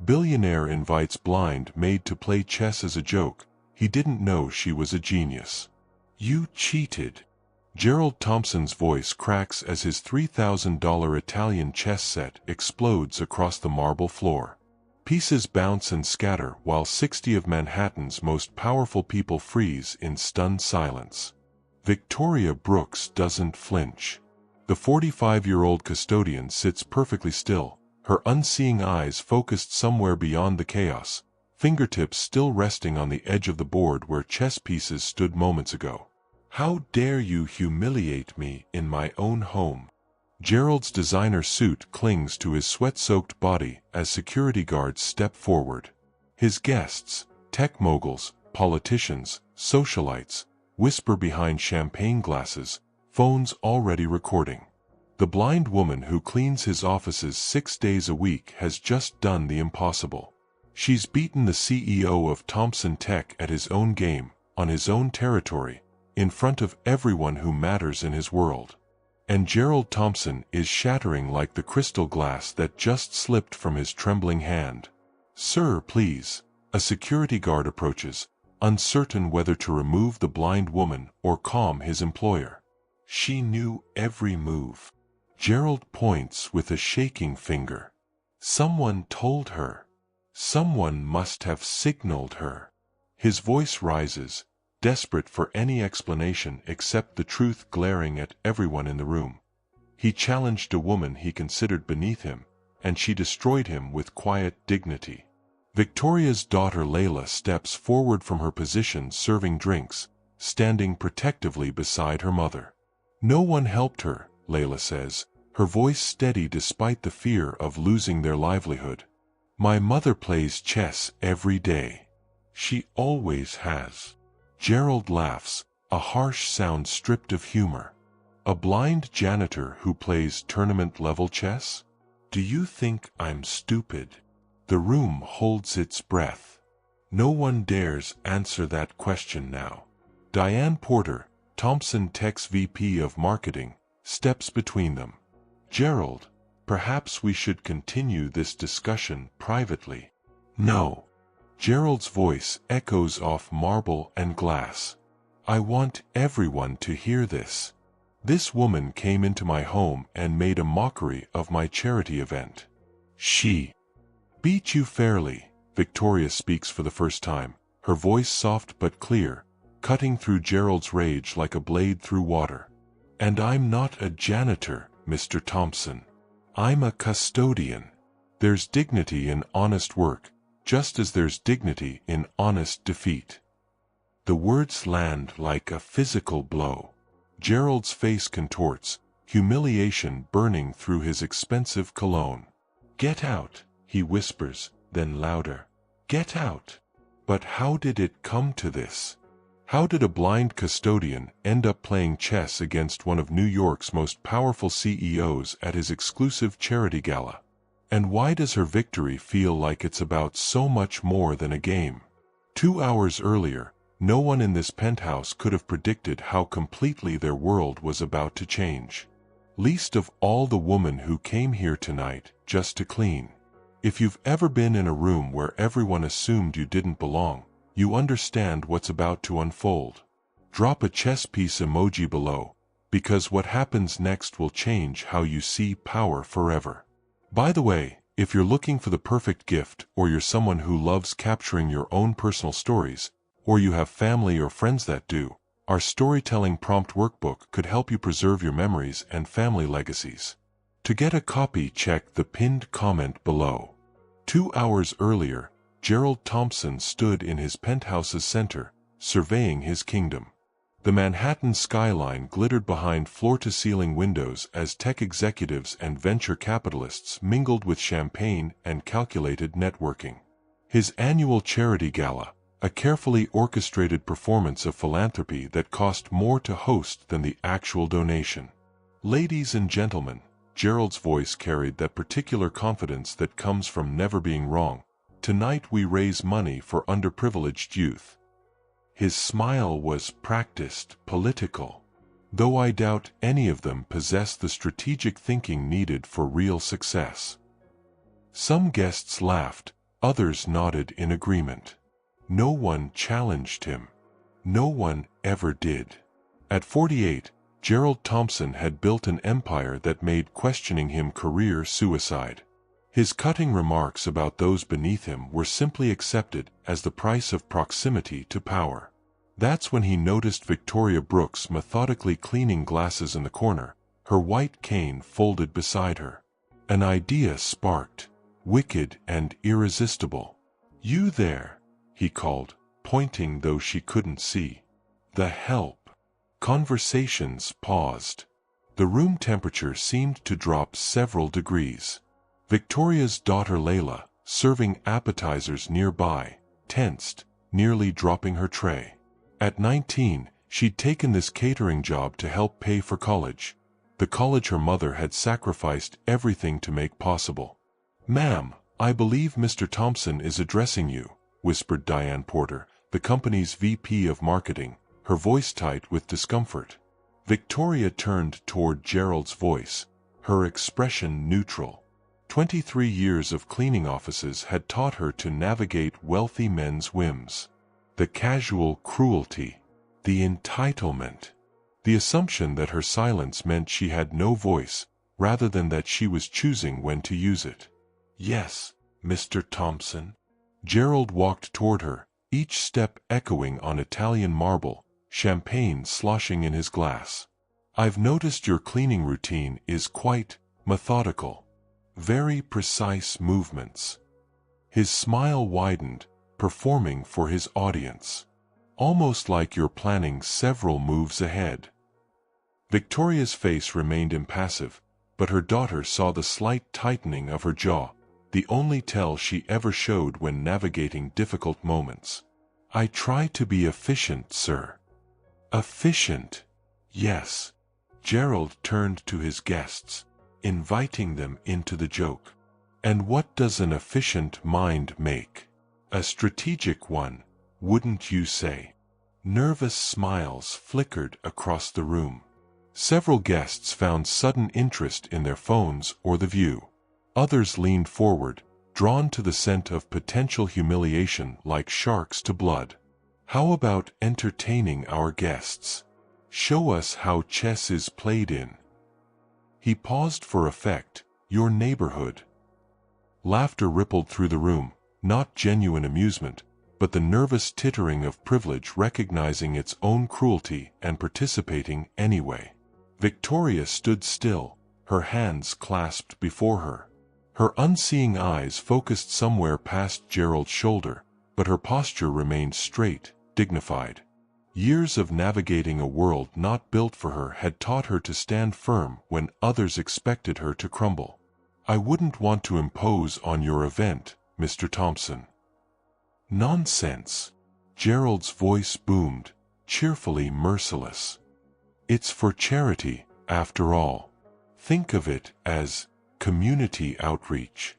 Billionaire invites blind maid to play chess as a joke. He didn't know she was a genius. You cheated. Gerald Thompson's voice cracks as his $3,000 Italian chess set explodes across the marble floor. Pieces bounce and scatter while 60 of Manhattan's most powerful people freeze in stunned silence. Victoria Brooks doesn't flinch. The 45-year-old custodian sits perfectly still, her unseeing eyes focused somewhere beyond the chaos, fingertips still resting on the edge of the board where chess pieces stood moments ago. How dare you humiliate me in my own home? Gerald's designer suit clings to his sweat-soaked body as security guards step forward. His guests, tech moguls, politicians, socialites, whisper behind champagne glasses, phones already recording. The blind woman who cleans his offices 6 days a week has just done the impossible. She's beaten the CEO of Thompson Tech at his own game, on his own territory, in front of everyone who matters in his world. And Gerald Thompson is shattering like the crystal glass that just slipped from his trembling hand. Sir, please. A security guard approaches, uncertain whether to remove the blind woman or calm his employer. She knew every move. Gerald points with a shaking finger. Someone told her. Someone must have signaled her. His voice rises, desperate for any explanation except the truth glaring at everyone in the room. He challenged a woman he considered beneath him, and she destroyed him with quiet dignity. Victoria's daughter Layla steps forward from her position serving drinks, standing protectively beside her mother. No one helped her, Layla says, her voice steady despite the fear of losing their livelihood. My mother plays chess every day. She always has. Gerald laughs, a harsh sound stripped of humor. A blind janitor who plays tournament-level chess? Do you think I'm stupid? The room holds its breath. No one dares answer that question now. Diane Porter, Thompson Tech's VP of Marketing, steps between them. Gerald, perhaps we should continue this discussion privately. No. Gerald's voice echoes off marble and glass. I want everyone to hear this. This woman came into my home and made a mockery of my charity event. She beat you fairly. Victoria speaks for the first time, her voice soft but clear, cutting through Gerald's rage like a blade through water. And I'm not a janitor, Mr. Thompson. I'm a custodian. There's dignity in honest work, just as there's dignity in honest defeat. The words land like a physical blow. Gerald's face contorts, humiliation burning through his expensive cologne. Get out, he whispers, then louder. Get out. But how did it come to this? How did a blind custodian end up playing chess against one of New York's most powerful CEOs at his exclusive charity gala? And why does her victory feel like it's about so much more than a game? 2 hours earlier, no one in this penthouse could have predicted how completely their world was about to change. Least of all the woman who came here tonight just to clean. If you've ever been in a room where everyone assumed you didn't belong, you understand what's about to unfold. Drop a chess piece emoji below, because what happens next will change how you see power forever. By the way, if you're looking for the perfect gift, or you're someone who loves capturing your own personal stories, or you have family or friends that do, our storytelling prompt workbook could help you preserve your memories and family legacies. To get a copy, check the pinned comment below. 2 hours earlier, Gerald Thompson stood in his penthouse's center, surveying his kingdom. The Manhattan skyline glittered behind floor-to-ceiling windows as tech executives and venture capitalists mingled with champagne and calculated networking. His annual charity gala, a carefully orchestrated performance of philanthropy that cost more to host than the actual donation. Ladies and gentlemen, Gerald's voice carried that particular confidence that comes from never being wrong. Tonight we raise money for underprivileged youth. His smile was practiced, political, though I doubt any of them possess the strategic thinking needed for real success. Some guests laughed, Others nodded in agreement. No one challenged him. No one ever did. At 48, Gerald Thompson had built an empire that made questioning him career suicide. His cutting remarks about those beneath him were simply accepted as the price of proximity to power. That's when he noticed Victoria Brooks methodically cleaning glasses in the corner, her white cane folded beside her. An idea sparked, wicked and irresistible. "You there," he called, pointing though she couldn't see. "The help." Conversations paused. The room temperature seemed to drop several degrees. Victoria's daughter Layla, serving appetizers nearby, tensed, nearly dropping her tray. At 19, she'd taken this catering job to help pay for college. The college her mother had sacrificed everything to make possible. "Ma'am, I believe Mr. Thompson is addressing you," whispered Diane Porter, the company's VP of marketing, her voice tight with discomfort. Victoria turned toward Gerald's voice, her expression neutral. 23 years of cleaning offices had taught her to navigate wealthy men's whims. The casual cruelty, the entitlement, the assumption that her silence meant she had no voice, rather than that she was choosing when to use it. "Yes, Mr. Thompson." Gerald walked toward her, each step echoing on Italian marble, champagne sloshing in his glass. "I've noticed your cleaning routine is quite methodical. Very precise movements." His smile widened, performing for his audience. "Almost like you're planning several moves ahead." Victoria's face remained impassive, but her daughter saw the slight tightening of her jaw, the only tell she ever showed when navigating difficult moments. "I try to be efficient, sir." "Efficient?" "Yes." Gerald turned to his guests, inviting them into the joke. "And what does an efficient mind make? A strategic one, wouldn't you say?" Nervous smiles flickered across the room. Several guests found sudden interest in their phones or the view. Others leaned forward, drawn to the scent of potential humiliation like sharks to blood. "How about entertaining our guests? Show us how chess is played in." He paused for effect. "Your neighborhood." Laughter rippled through the room, not genuine amusement, but the nervous tittering of privilege recognizing its own cruelty and participating anyway. Victoria stood still, her hands clasped before her. Her unseeing eyes focused somewhere past Gerald's shoulder, but her posture remained straight, dignified. Years of navigating a world not built for her had taught her to stand firm when others expected her to crumble. "I wouldn't want to impose on your event, Mr. Thompson." "Nonsense." Gerald's voice boomed, cheerfully merciless. "It's for charity, after all. Think of it as community outreach."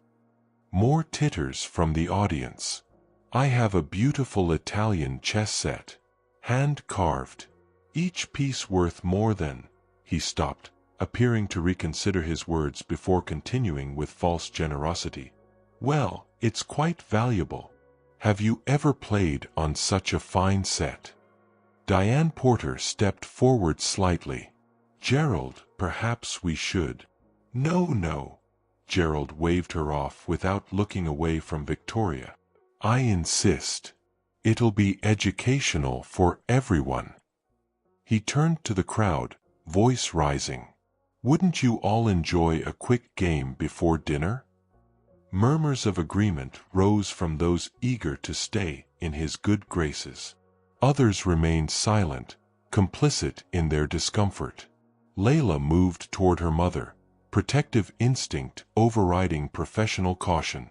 More titters from the audience. "I have a beautiful Italian chess set. Hand-carved. Each piece worth more than—" He stopped, appearing to reconsider his words before continuing with false generosity. "Well, it's quite valuable. Have you ever played on such a fine set?" Diane Porter stepped forward slightly. "Gerald, perhaps we should." "No, no." Gerald waved her off without looking away from Victoria. "I insist. It'll be educational for everyone." He turned to the crowd, voice rising. "Wouldn't you all enjoy a quick game before dinner?" Murmurs of agreement rose from those eager to stay in his good graces. Others remained silent, complicit in their discomfort. Layla moved toward her mother, protective instinct overriding professional caution.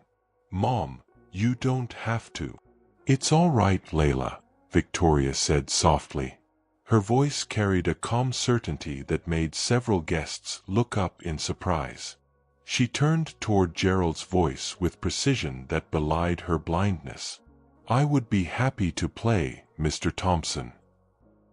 "Mom, you don't have to." "It's all right, Layla," Victoria said softly. Her voice carried a calm certainty that made several guests look up in surprise. She turned toward Gerald's voice with precision that belied her blindness. "I would be happy to play, Mr. Thompson."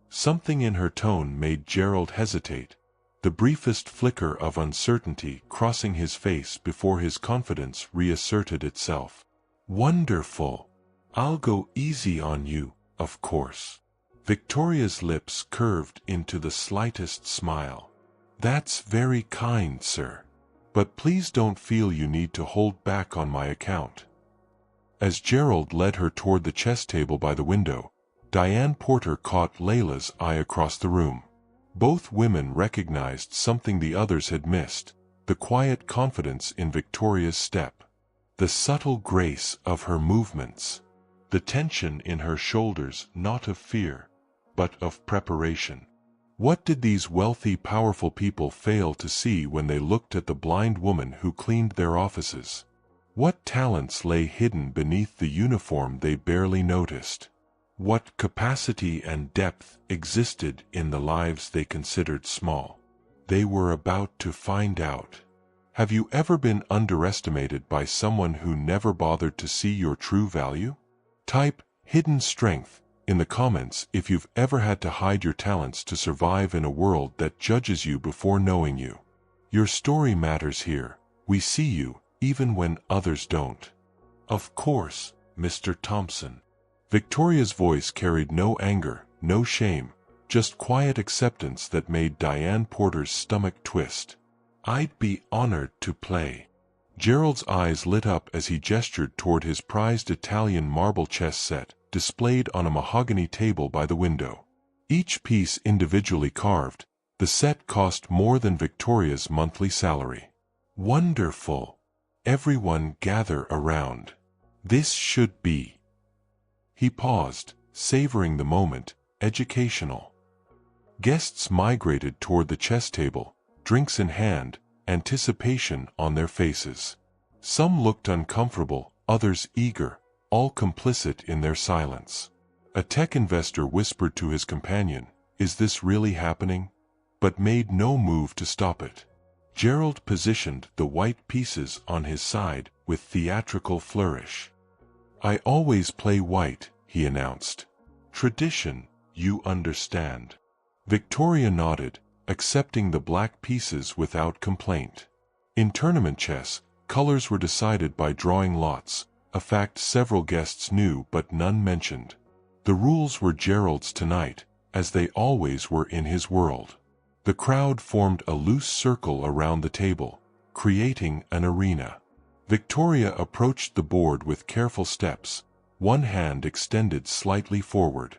Something in her tone made Gerald hesitate, the briefest flicker of uncertainty crossing his face before his confidence reasserted itself. Wonderful. I'll go easy on you, of course. Victoria's lips curved into the slightest smile. That's very kind, sir. But please don't feel you need to hold back on my account. As Gerald led her toward the chess table by the window, Diane Porter caught Layla's eye across the room. Both women recognized something the others had missed, the quiet confidence in Victoria's step, the subtle grace of her movements, the tension in her shoulders not of fear, but of preparation. What did these wealthy, powerful people fail to see when they looked at the blind woman who cleaned their offices? What talents lay hidden beneath the uniform they barely noticed? What capacity and depth existed in the lives they considered small? They were about to find out. Have you ever been underestimated by someone who never bothered to see your true value? Type "hidden strength" in the comments if you've ever had to hide your talents to survive in a world that judges you before knowing you. Your story matters here. We see you, even when others don't. Of course, Mr. Thompson. Victoria's voice carried no anger, no shame, just quiet acceptance that made Diane Porter's stomach twist. I'd be honored to play. Gerald's eyes lit up as he gestured toward his prized Italian marble chess set, displayed on a mahogany table by the window. Each piece individually carved, the set cost more than Victoria's monthly salary. Wonderful. Everyone gather around. This should be. He paused, savoring the moment, educational. Guests migrated toward the chess table, drinks in hand, anticipation on their faces. Some looked uncomfortable, others eager, all complicit in their silence. A tech investor whispered to his companion, "Is this really happening?" but made no move to stop it. Gerald positioned the white pieces on his side with theatrical flourish. "I always play white," he announced. "Tradition, you understand." Victoria nodded, accepting the black pieces without complaint. In tournament chess, colors were decided by drawing lots, a fact several guests knew but none mentioned. The rules were Gerald's tonight, as they always were in his world. The crowd formed a loose circle around the table, creating an arena. Victoria approached the board with careful steps, one hand extended slightly forward.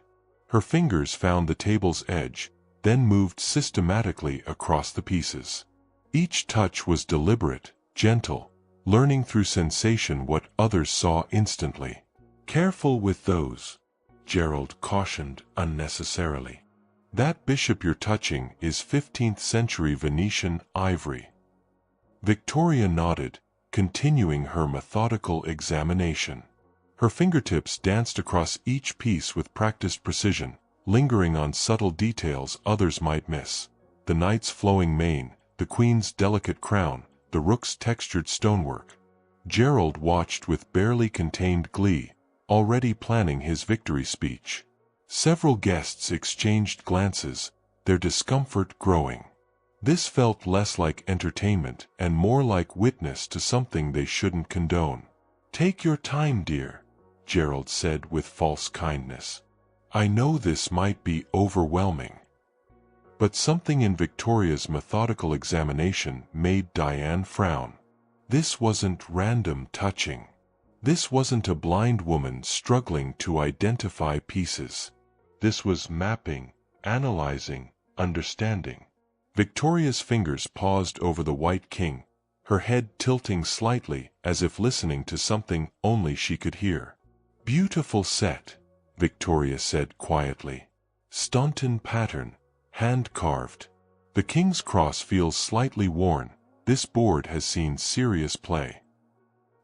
Her fingers found the table's edge, then moved systematically across the pieces. Each touch was deliberate, gentle, learning through sensation what others saw instantly. "Careful with those," Gerald cautioned unnecessarily. "That bishop you're touching is 15th century Venetian ivory." Victoria nodded, continuing her methodical examination. Her fingertips danced across each piece with practiced precision, lingering on subtle details others might miss. The knight's flowing mane, the queen's delicate crown, the rook's textured stonework. Gerald watched with barely contained glee, already planning his victory speech. Several guests exchanged glances, their discomfort growing. This felt less like entertainment and more like witness to something they shouldn't condone. "Take your time, dear," Gerald said with false kindness. "I know this might be overwhelming." But something in Victoria's methodical examination made Diane frown. This wasn't random touching. This wasn't a blind woman struggling to identify pieces. This was mapping, analyzing, understanding. Victoria's fingers paused over the white king, her head tilting slightly as if listening to something only she could hear. "Beautiful set," Victoria said quietly. "Staunton pattern, hand-carved. The king's cross feels slightly worn. This board has seen serious play."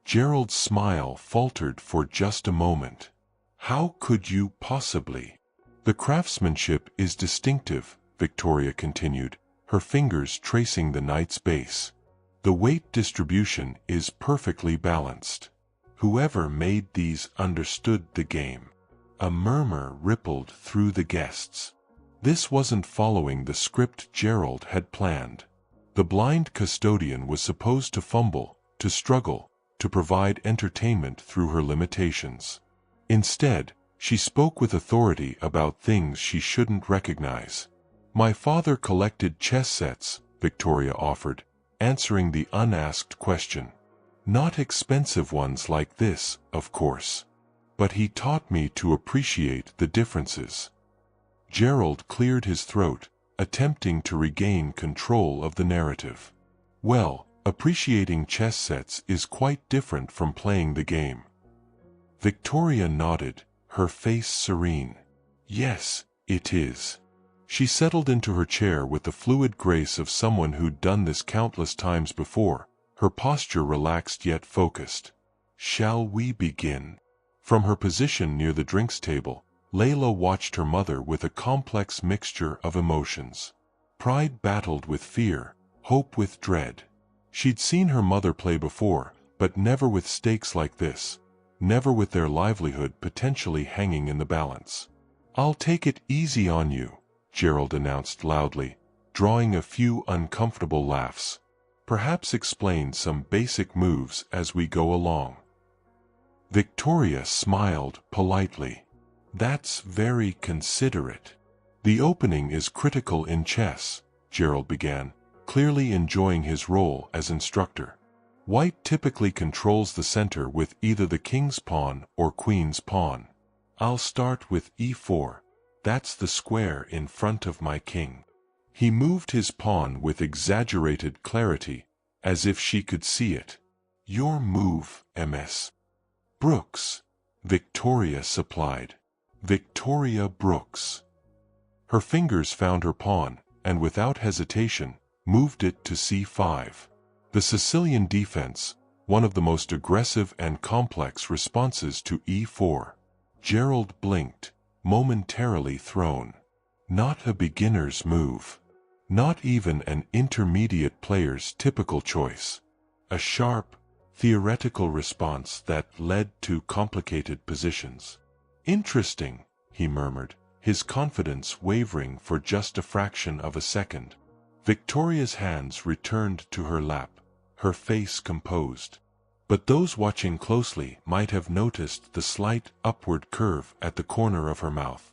Gerald's smile faltered for just a moment. "How could you possibly?" "The craftsmanship is distinctive," Victoria continued, her fingers tracing the knight's base. "The weight distribution is perfectly balanced. Whoever made these understood the game." A murmur rippled through the guests. This wasn't following the script Gerald had planned. The blind custodian was supposed to fumble, to struggle, to provide entertainment through her limitations. Instead, she spoke with authority about things she shouldn't recognize. "My father collected chess sets," Victoria offered, answering the unasked question. "Not expensive ones like this, of course. But he taught me to appreciate the differences." Gerald cleared his throat, attempting to regain control of the narrative. "Well, appreciating chess sets is quite different from playing the game." Victoria nodded, her face serene. "Yes, it is." She settled into her chair with the fluid grace of someone who'd done this countless times before, her posture relaxed yet focused. "Shall we begin?" From her position near the drinks table, Layla watched her mother with a complex mixture of emotions. Pride battled with fear, hope with dread. She'd seen her mother play before, but never with stakes like this, never with their livelihood potentially hanging in the balance. "I'll take it easy on you," Gerald announced loudly, drawing a few uncomfortable laughs. "Perhaps explain some basic moves as we go along." Victoria smiled politely. "That's very considerate. The opening is critical in chess," Gerald began, clearly enjoying his role as instructor. "White typically controls the center with either the king's pawn or queen's pawn. I'll start with e4. That's the square in front of my king." He moved his pawn with exaggerated clarity, as if she could see it. "Your move, Ms. Brooks," Victoria supplied. "Victoria Brooks." Her fingers found her pawn, and without hesitation, moved it to c5. The Sicilian defense, one of the most aggressive and complex responses to e4. Gerald blinked, momentarily thrown. Not a beginner's move. Not even an intermediate player's typical choice. A sharp, theoretical response that led to complicated positions. "Interesting," he murmured, his confidence wavering for just a fraction of a second. Victoria's hands returned to her lap, her face composed. But those watching closely might have noticed the slight upward curve at the corner of her mouth,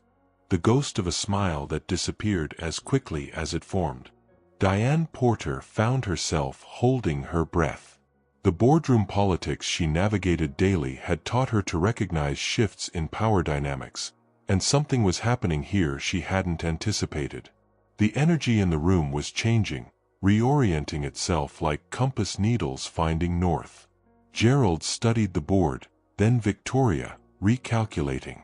the ghost of a smile that disappeared as quickly as it formed. Diane Porter found herself holding her breath. The boardroom politics she navigated daily had taught her to recognize shifts in power dynamics, and something was happening here she hadn't anticipated. The energy in the room was changing, reorienting itself like compass needles finding north. Gerald studied the board, then Victoria, recalculating.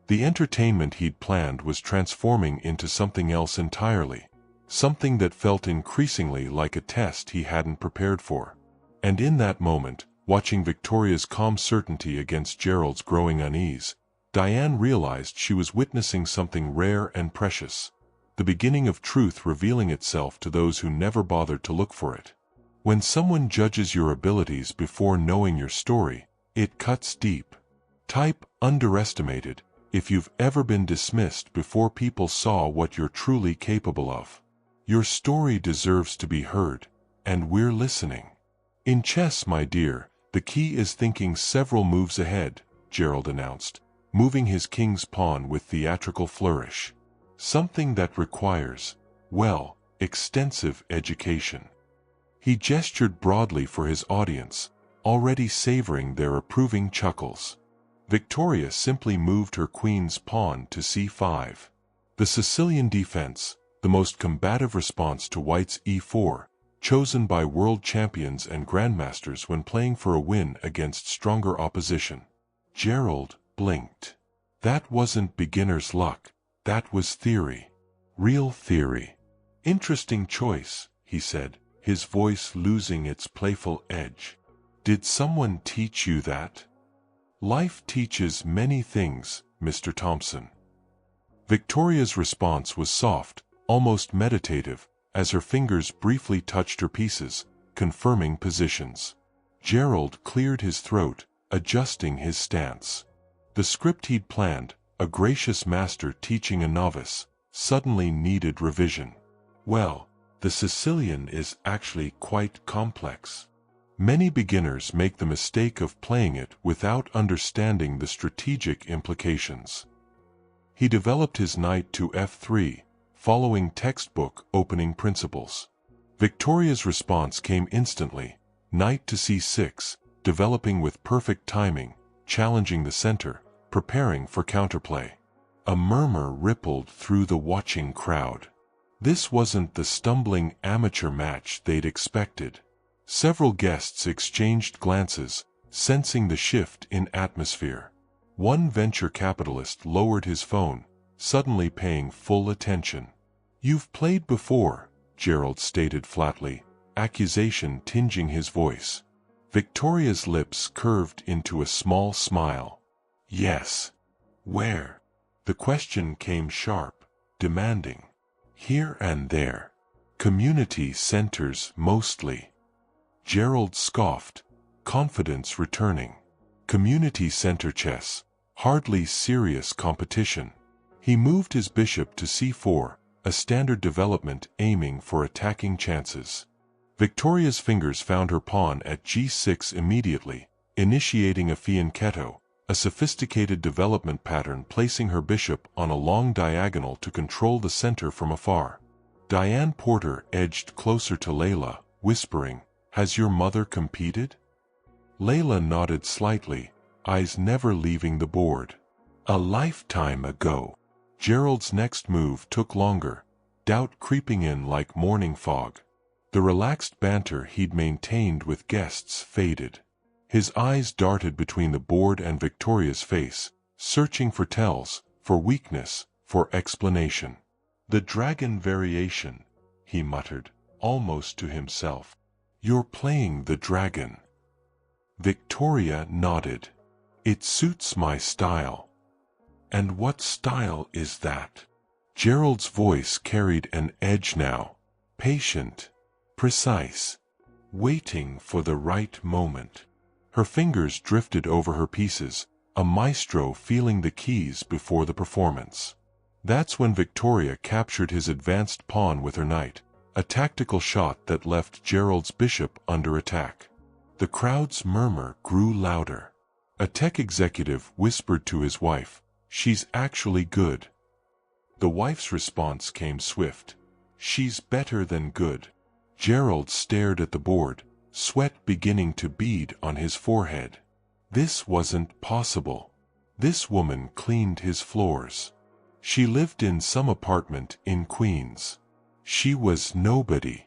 The entertainment he'd planned was transforming into something else entirely, something that felt increasingly like a test he hadn't prepared for. And in that moment, watching Victoria's calm certainty against Gerald's growing unease, Diane realized she was witnessing something rare and precious, the beginning of truth revealing itself to those who never bothered to look for it. When someone judges your abilities before knowing your story, it cuts deep. Type underestimated if you've ever been dismissed before people saw what you're truly capable of. Your story deserves to be heard, and we're listening. In chess, my dear, the key is thinking several moves ahead, Gerald announced, moving his king's pawn with theatrical flourish. Something that requires, well, extensive education. He gestured broadly for his audience, already savoring their approving chuckles. Victoria simply moved her queen's pawn to c5. The Sicilian defense, the most combative response to White's e4, chosen by world champions and grandmasters when playing for a win against stronger opposition. Gerald blinked. That wasn't beginner's luck, that was theory. Real theory. "Interesting choice," he said, his voice losing its playful edge. "Did someone teach you that?" "Life teaches many things, Mr. Thompson." Victoria's response was soft, almost meditative, as her fingers briefly touched her pieces, confirming positions. Gerald cleared his throat, adjusting his stance. The script he'd planned, a gracious master teaching a novice, suddenly needed revision. "Well, the Sicilian is actually quite complex. Many beginners make the mistake of playing it without understanding the strategic implications. He developed his knight to f3, following textbook opening principles. Victoria's response came instantly, knight to c6, developing with perfect timing, challenging the center, preparing for counterplay. A murmur rippled through the watching crowd. This wasn't the stumbling amateur match they'd expected. Several guests exchanged glances, sensing the shift in atmosphere. One venture capitalist lowered his phone, suddenly paying full attention. "You've played before," Gerald stated flatly, accusation tinging his voice. Victoria's lips curved into a small smile. "Yes." "Where?" The question came sharp, demanding. "Here and there. Community centers mostly." Gerald scoffed, confidence returning. Community center chess, hardly serious competition. He moved his bishop to c4, a standard development aiming for attacking chances. Victoria's fingers found her pawn at g6 immediately, initiating a fianchetto, a sophisticated development pattern placing her bishop on a long diagonal to control the center from afar. Diane Porter edged closer to Layla, whispering, "Has your mother competed?" Layla nodded slightly, eyes never leaving the board. "A lifetime ago." Gerald's next move took longer, doubt creeping in like morning fog. The relaxed banter he'd maintained with guests faded. His eyes darted between the board and Victoria's face, searching for tells, for weakness, for explanation. "The dragon variation," he muttered, almost to himself. "You're playing the dragon." Victoria nodded. "It suits my style." "And what style is that?" Gerald's voice carried an edge now. "Patient. Precise. Waiting for the right moment." Her fingers drifted over her pieces, a maestro feeling the keys before the performance. That's when Victoria captured his advanced pawn with her knight, a tactical shot that left Gerald's bishop under attack. The crowd's murmur grew louder. A tech executive whispered to his wife, "She's actually good." The wife's response came swift, "She's better than good." Gerald stared at the board, sweat beginning to bead on his forehead. This wasn't possible. This woman cleaned his floors. She lived in some apartment in Queens. She was nobody.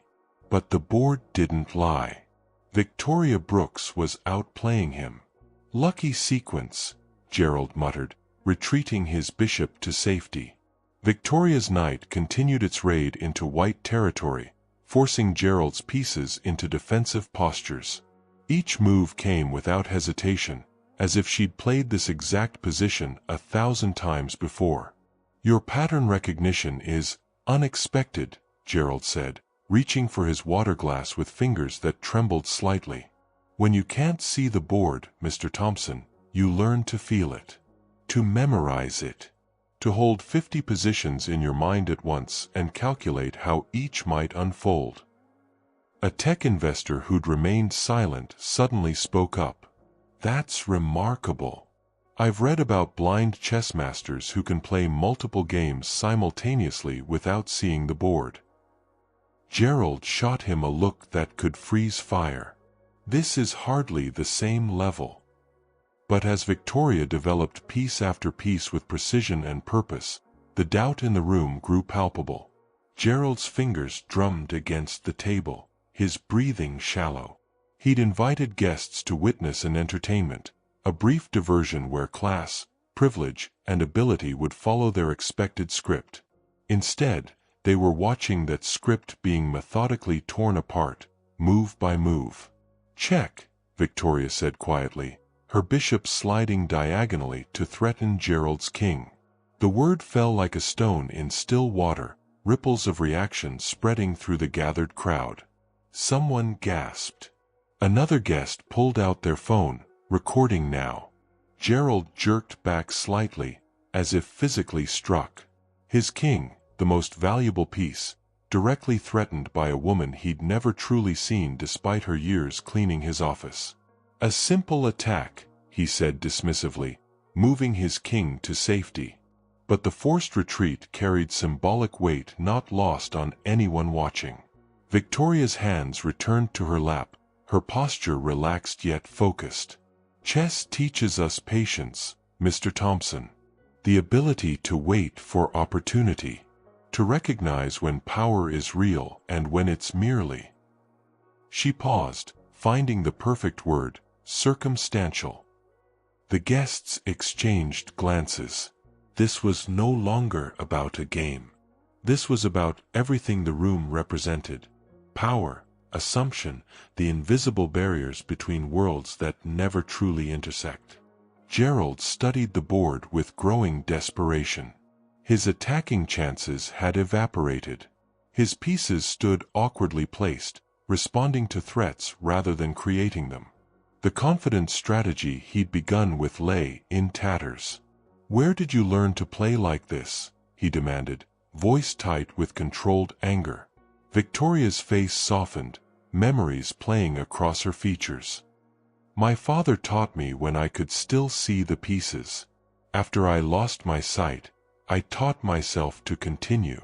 But the board didn't lie. Victoria Brooks was outplaying him. "Lucky sequence," Gerald muttered, retreating his bishop to safety. Victoria's knight continued its raid into white territory, forcing Gerald's pieces into defensive postures. Each move came without hesitation, as if she'd played this exact position 1,000 times before. "Your pattern recognition is unexpected," Gerald said, reaching for his water glass with fingers that trembled slightly. "When you can't see the board, Mr. Thompson, you learn to feel it. To memorize it. To hold 50 positions in your mind at once and calculate how each might unfold." A tech investor who'd remained silent suddenly spoke up. "That's remarkable. I've read about blind chess masters who can play multiple games simultaneously without seeing the board." Gerald shot him a look that could freeze fire. This is hardly the same level. But as Victoria developed piece after piece with precision and purpose, the doubt in the room grew palpable. Gerald's fingers drummed against the table, his breathing shallow. He'd invited guests to witness an entertainment, a brief diversion where class, privilege, and ability would follow their expected script. Instead, they were watching that script being methodically torn apart, move by move. "Check," Victoria said quietly, her bishop sliding diagonally to threaten Gerald's king. The word fell like a stone in still water, ripples of reaction spreading through the gathered crowd. Someone gasped. Another guest pulled out their phone, recording now. Gerald jerked back slightly, as if physically struck. His king, the most valuable piece, directly threatened by a woman he'd never truly seen despite her years cleaning his office. "A simple attack," he said dismissively, moving his king to safety. But the forced retreat carried symbolic weight not lost on anyone watching. Victoria's hands returned to her lap, her posture relaxed yet focused. "Chess teaches us patience, Mr. Thompson. The ability to wait for opportunity. To recognize when power is real and when it's merely—" She paused, finding the perfect word, circumstantial. The guests exchanged glances. This was no longer about a game. This was about everything the room represented. Power, assumption, the invisible barriers between worlds that never truly intersect. Gerald studied the board with growing desperation. His attacking chances had evaporated. His pieces stood awkwardly placed, responding to threats rather than creating them. The confident strategy he'd begun with lay in tatters. "Where did you learn to play like this?" he demanded, voice tight with controlled anger. Victoria's face softened, memories playing across her features. "My father taught me when I could still see the pieces. After I lost my sight, I taught myself to continue.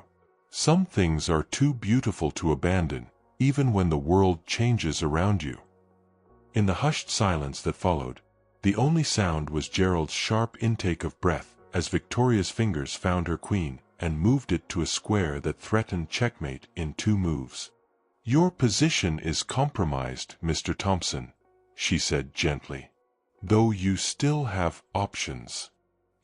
Some things are too beautiful to abandon, even when the world changes around you." In the hushed silence that followed, the only sound was Gerald's sharp intake of breath as Victoria's fingers found her queen and moved it to a square that threatened checkmate in 2 moves. "Your position is compromised, Mr. Thompson," she said gently. "Though you still have options."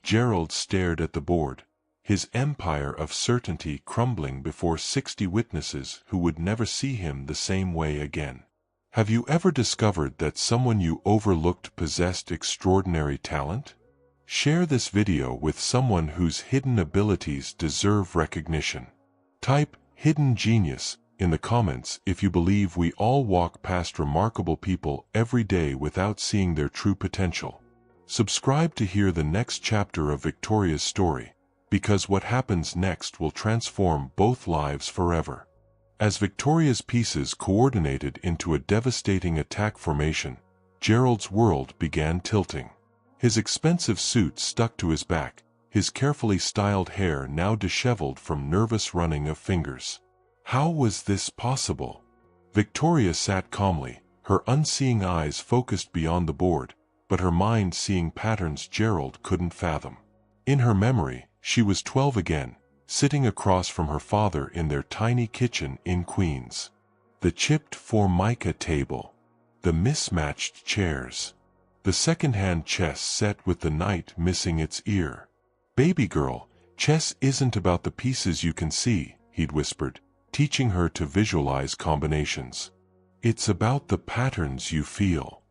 Gerald stared at the board, his empire of certainty crumbling before 60 witnesses who would never see him the same way again. Have you ever discovered that someone you overlooked possessed extraordinary talent? Share this video with someone whose hidden abilities deserve recognition. Type "hidden genius" in the comments if you believe we all walk past remarkable people every day without seeing their true potential. Subscribe to hear the next chapter of Victoria's story, because what happens next will transform both lives forever. As Victoria's pieces coordinated into a devastating attack formation, Gerald's world began tilting. His expensive suit stuck to his back, his carefully styled hair now disheveled from nervous running of fingers. How was this possible? Victoria sat calmly, her unseeing eyes focused beyond the board, but her mind seeing patterns Gerald couldn't fathom. In her memory, she was 12 again, sitting across from her father in their tiny kitchen in Queens. The chipped formica table, the mismatched chairs, the second-hand chess set with the knight missing its ear. "Baby girl, chess isn't about the pieces you can see," he'd whispered, teaching her to visualize combinations. "It's about the patterns you feel."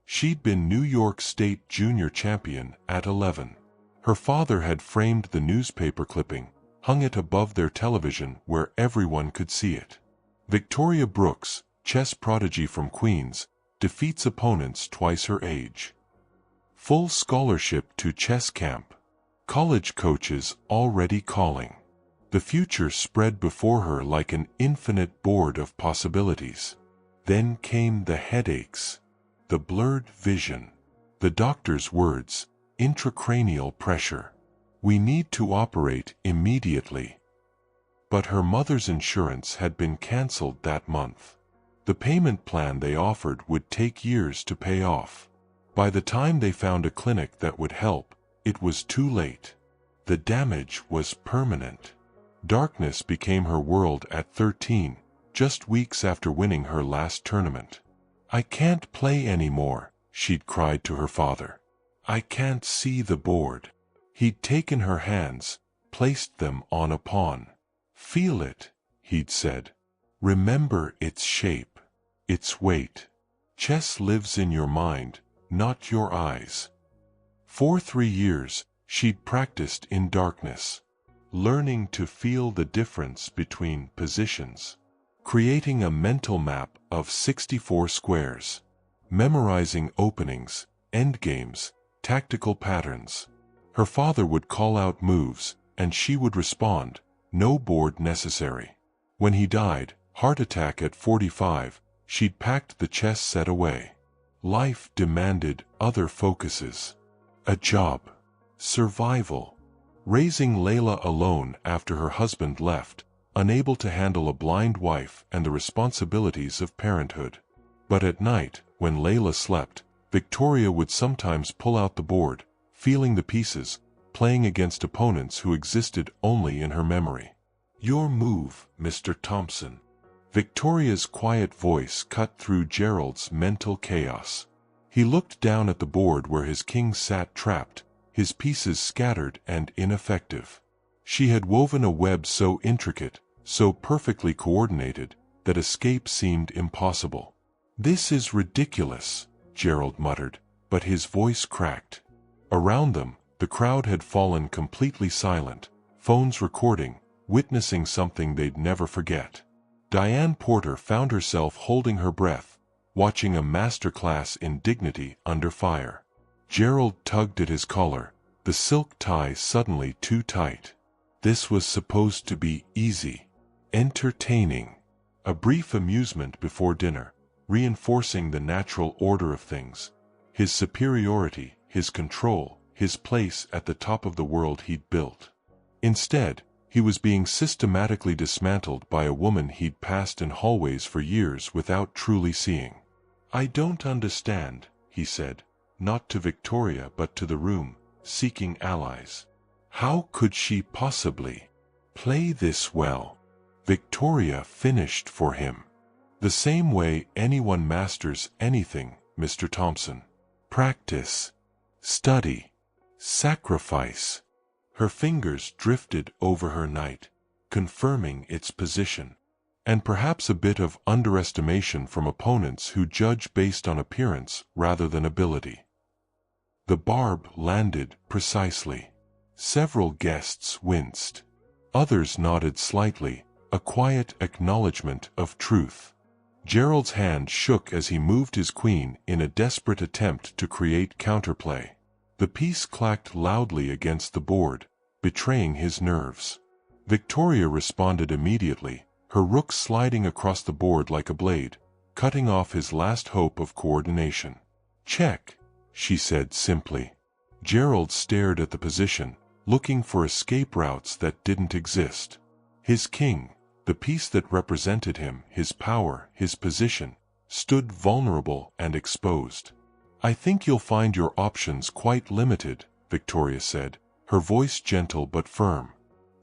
She'd been New York State junior champion at 11. Her father had framed the newspaper clipping, hung it above their television where everyone could see it. Victoria Brooks, chess prodigy from Queens, defeats opponents twice her age. Full scholarship to chess camp. College coaches already calling. The future spread before her like an infinite board of possibilities. Then came the headaches, the blurred vision, the doctor's words, intracranial pressure. "We need to operate immediately." But her mother's insurance had been cancelled that month. The payment plan they offered would take years to pay off. By the time they found a clinic that would help, it was too late. The damage was permanent. Darkness became her world at 13, just weeks after winning her last tournament. "I can't play anymore," she'd cried to her father. "I can't see the board." He'd taken her hands, placed them on a pawn. "Feel it," he'd said. "Remember its shape, its weight. Chess lives in your mind, not your eyes." For 3 years, she'd practiced in darkness, learning to feel the difference between positions, creating a mental map of 64 squares, memorizing openings, endgames, tactical patterns. Her father would call out moves, and she would respond, "No board necessary." When he died, heart attack at 45, she'd packed the chess set away. Life demanded other focuses. A job. Survival. Raising Layla alone after her husband left, unable to handle a blind wife and the responsibilities of parenthood. But at night, when Layla slept, Victoria would sometimes pull out the board, feeling the pieces, playing against opponents who existed only in her memory. "Your move, Mr. Thompson." Victoria's quiet voice cut through Gerald's mental chaos. He looked down at the board where his king sat trapped, his pieces scattered and ineffective. She had woven a web so intricate, so perfectly coordinated, that escape seemed impossible. "This is ridiculous," Gerald muttered, but his voice cracked. Around them, the crowd had fallen completely silent, phones recording, witnessing something they'd never forget. Diane Porter found herself holding her breath, watching a masterclass in dignity under fire. Gerald tugged at his collar, the silk tie suddenly too tight. This was supposed to be easy, entertaining, a brief amusement before dinner, reinforcing the natural order of things, his superiority, his control, his place at the top of the world he'd built. Instead, he was being systematically dismantled by a woman he'd passed in hallways for years without truly seeing. "I don't understand," he said, not to Victoria but to the room, seeking allies. "How could she possibly play this well?" Victoria finished for him. "The same way anyone masters anything, Mr. Thompson. Practice, study, sacrifice." Her fingers drifted over her knight, confirming its position, and perhaps a bit of underestimation from opponents who judge based on appearance rather than ability. The barb landed precisely. Several guests winced. Others nodded slightly, a quiet acknowledgement of truth. Gerald's hand shook as he moved his queen in a desperate attempt to create counterplay. The piece clacked loudly against the board, betraying his nerves. Victoria responded immediately, her rook sliding across the board like a blade, cutting off his last hope of coordination. "Check," she said simply. Gerald stared at the position, looking for escape routes that didn't exist. His king, the piece that represented him, his power, his position, stood vulnerable and exposed. "I think you'll find your options quite limited," Victoria said, her voice gentle but firm,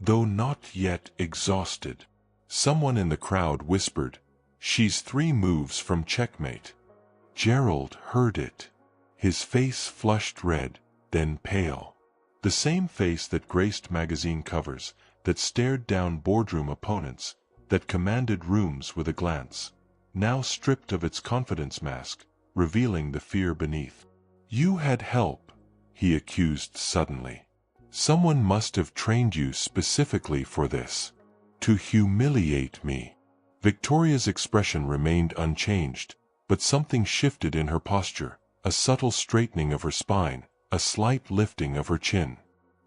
though not yet exhausted. Someone in the crowd whispered, "She's 3 moves from checkmate." Gerald heard it. His face flushed red, then pale. The same face that graced magazine covers, that stared down boardroom opponents, that commanded rooms with a glance, now stripped of its confidence mask, revealing the fear beneath. "You had help," he accused suddenly. "Someone must have trained you specifically for this. To humiliate me." Victoria's expression remained unchanged, but something shifted in her posture, a subtle straightening of her spine, a slight lifting of her chin.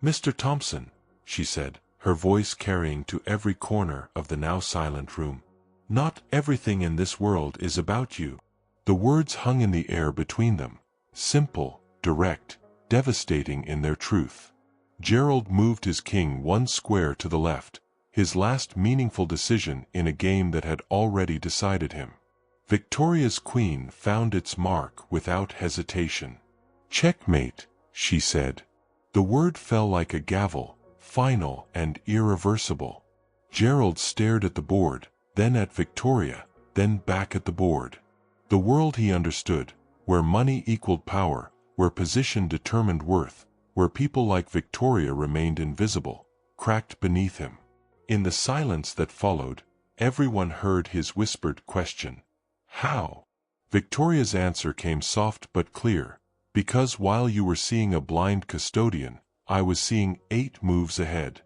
"Mr. Thompson," she said, her voice carrying to every corner of the now silent room, "not everything in this world is about you." The words hung in the air between them, simple, direct, devastating in their truth. Gerald moved his king 1 square to the left, his last meaningful decision in a game that had already decided him. Victoria's queen found its mark without hesitation. "Checkmate," she said. The word fell like a gavel, final and irreversible. Gerald stared at the board, then at Victoria, then back at the board. The world he understood, where money equaled power, where position determined worth, where people like Victoria remained invisible, cracked beneath him. In the silence that followed, everyone heard his whispered question, "How?" Victoria's answer came soft but clear, "Because while you were seeing a blind custodian, I was seeing 8 moves ahead."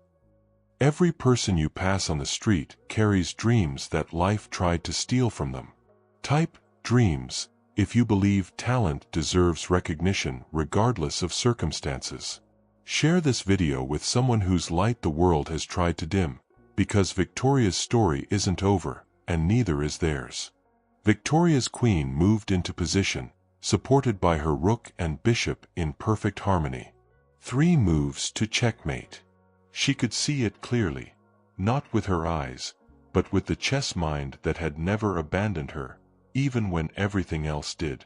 Every person you pass on the street carries dreams that life tried to steal from them. Type dreams, if you believe talent deserves recognition regardless of circumstances. Share this video with someone whose light the world has tried to dim. Because Victoria's story isn't over, and neither is theirs. Victoria's queen moved into position, supported by her rook and bishop in perfect harmony. 3 moves to checkmate. She could see it clearly, not with her eyes, but with the chess mind that had never abandoned her, even when everything else did.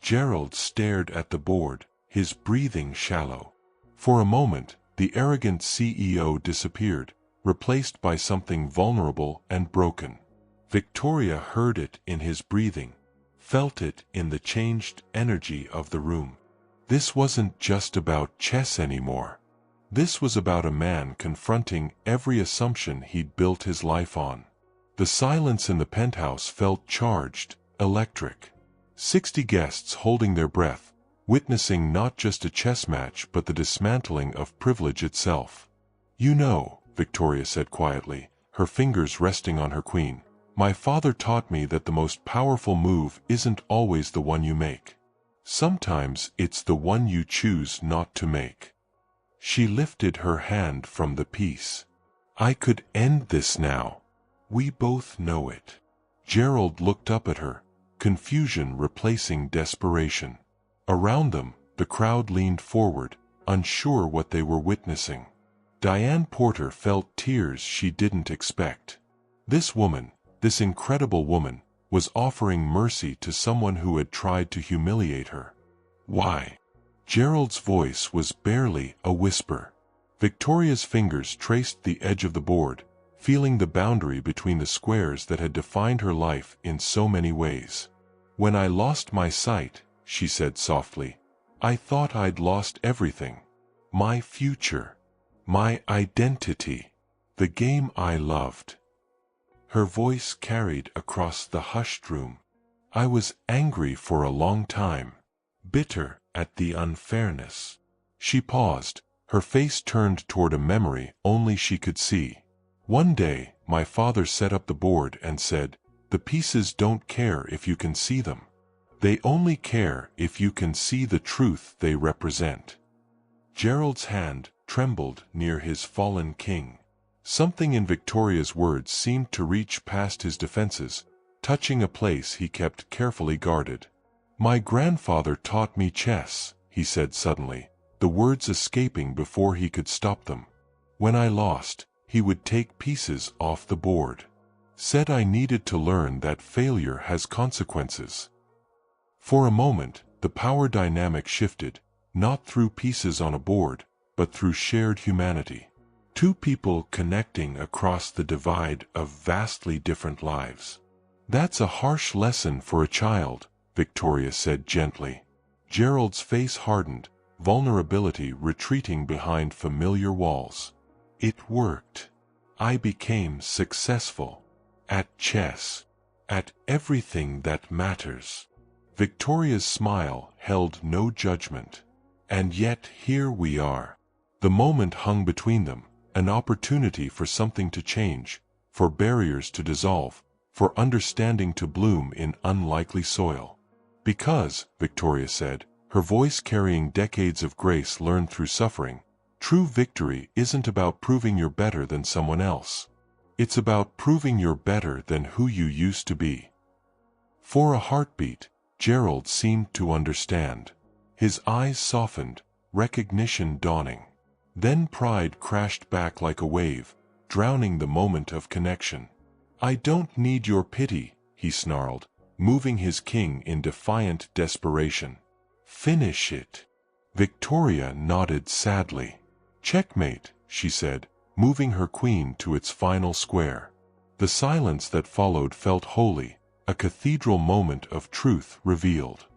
Gerald stared at the board, his breathing shallow. For a moment, the arrogant CEO disappeared, replaced by something vulnerable and broken. Victoria heard it in his breathing, felt it in the changed energy of the room. This wasn't just about chess anymore. This was about a man confronting every assumption he'd built his life on. The silence in the penthouse felt charged, electric. 60 guests holding their breath, witnessing not just a chess match but the dismantling of privilege itself. "You know," Victoria said quietly, her fingers resting on her queen, "my father taught me that the most powerful move isn't always the one you make. Sometimes it's the one you choose not to make." She lifted her hand from the piece. "I could end this now. We both know it." Gerald looked up at her, confusion replacing desperation. Around them, the crowd leaned forward, unsure what they were witnessing. Diane Porter felt tears she didn't expect. This woman, this incredible woman, was offering mercy to someone who had tried to humiliate her. "Why?" Gerald's voice was barely a whisper. Victoria's fingers traced the edge of the board, feeling the boundary between the squares that had defined her life in so many ways. "When I lost my sight," she said softly, "I thought I'd lost everything. My future. My identity. The game I loved." Her voice carried across the hushed room. "I was angry for a long time. Bitter at the unfairness." She paused, her face turned toward a memory only she could see. "One day, my father set up the board and said, 'The pieces don't care if you can see them. They only care if you can see the truth they represent.'" Gerald's hand trembled near his fallen king. Something in Victoria's words seemed to reach past his defenses, touching a place he kept carefully guarded. "My grandfather taught me chess," he said suddenly, the words escaping before he could stop them. "When I lost, he would take pieces off the board. Said I needed to learn that failure has consequences." For a moment, the power dynamic shifted, not through pieces on a board, but through shared humanity. 2 people connecting across the divide of vastly different lives. "That's a harsh lesson for a child," Victoria said gently. Gerald's face hardened, vulnerability retreating behind familiar walls. "It worked. I became successful. At chess. At everything that matters." Victoria's smile held no judgment. "And yet here we are." The moment hung between them, an opportunity for something to change, for barriers to dissolve, for understanding to bloom in unlikely soil. "Because," Victoria said, her voice carrying decades of grace learned through suffering, "true victory isn't about proving you're better than someone else. It's about proving you're better than who you used to be." For a heartbeat, Gerald seemed to understand. His eyes softened, recognition dawning. Then pride crashed back like a wave, drowning the moment of connection. "I don't need your pity," he snarled, moving his king in defiant desperation. "Finish it." Victoria nodded sadly. "Checkmate," she said, moving her queen to its final square. The silence that followed felt holy, a cathedral moment of truth revealed.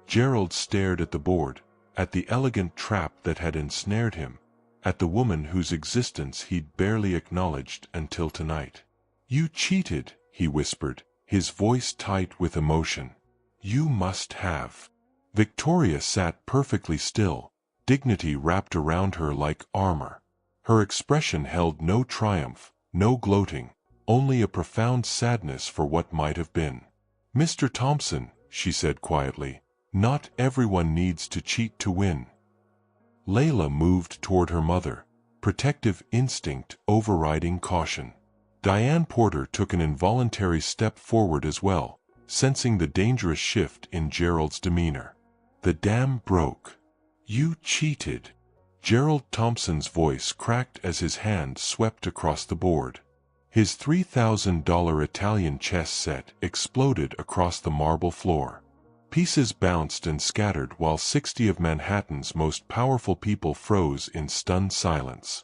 Gerald stared at the board, at the elegant trap that had ensnared him, at the woman whose existence he'd barely acknowledged until tonight. "You cheated," he whispered, his voice tight with emotion. "You must have." Victoria sat perfectly still, dignity wrapped around her like armor. Her expression held no triumph, no gloating, only a profound sadness for what might have been. "Mr. Thompson," she said quietly, "not everyone needs to cheat to win." Layla moved toward her mother, protective instinct overriding caution. Diane Porter took an involuntary step forward as well, sensing the dangerous shift in Gerald's demeanor. The dam broke. You cheated. Gerald Thompson's voice cracked as his hand swept across the board. His $3,000 Italian chess set exploded across the marble floor. Pieces bounced and scattered while 60 of Manhattan's most powerful people froze in stunned silence.